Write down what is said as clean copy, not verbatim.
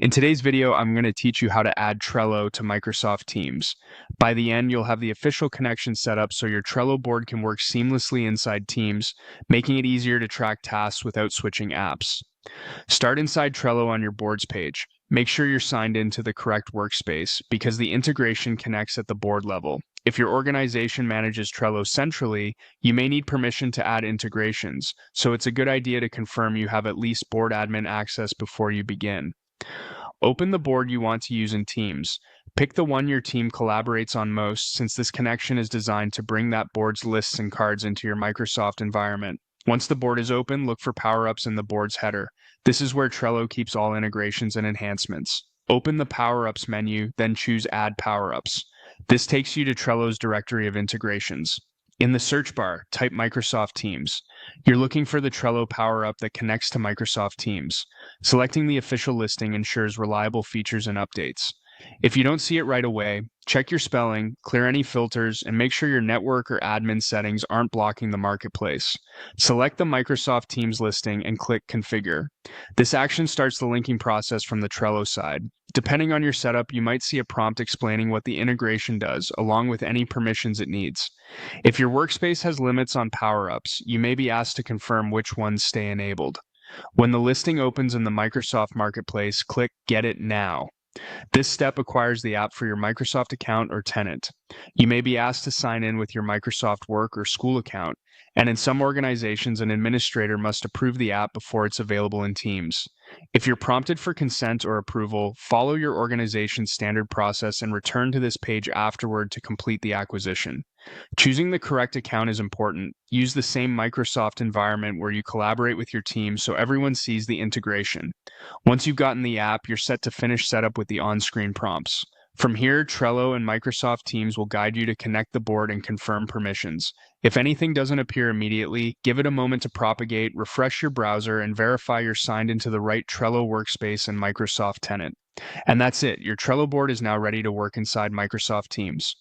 In today's video, I'm going to teach you how to add Trello to Microsoft Teams. By the end, you'll have the official connection set up so your Trello board can work seamlessly inside Teams, making it easier to track tasks without switching apps. Start inside Trello on your boards page. Make sure you're signed into the correct workspace because the integration connects at the board level. If your organization manages Trello centrally, you may need permission to add integrations, so it's a good idea to confirm you have at least board admin access before you begin. Open the board you want to use in Teams. Pick the one your team collaborates on most, since this connection is designed to bring that board's lists and cards into your Microsoft environment. Once the board is open, look for power-ups in the board's header. This is where Trello keeps all integrations and enhancements. Open the Power-Ups menu, then choose Add Power-Ups. This takes you to Trello's directory of integrations. In the search bar, type Microsoft Teams. You're looking for the Trello power-up that connects to Microsoft Teams. Selecting the official listing ensures reliable features and updates. If you don't see it right away, check your spelling, clear any filters, and make sure your network or admin settings aren't blocking the marketplace. Select the Microsoft Teams listing and click Configure. This action starts the linking process from the Trello side. Depending on your setup, you might see a prompt explaining what the integration does, along with any permissions it needs. If your workspace has limits on power-ups, you may be asked to confirm which ones stay enabled. When the listing opens in the Microsoft Marketplace, click Get It Now. This step acquires the app for your Microsoft account or tenant. You may be asked to sign in with your Microsoft Work or School account, and in some organizations, an administrator must approve the app before it's available in Teams. If you're prompted for consent or approval, follow your organization's standard process and return to this page afterward to complete the acquisition. Choosing the correct account is important. Use the same Microsoft environment where you collaborate with your team so everyone sees the integration. Once you've gotten the app, you're set to finish setup with the on-screen prompts. From here, Trello and Microsoft Teams will guide you to connect the board and confirm permissions. If anything doesn't appear immediately, give it a moment to propagate, refresh your browser, and verify you're signed into the right Trello workspace and Microsoft tenant. And that's it. Your Trello board is now ready to work inside Microsoft Teams.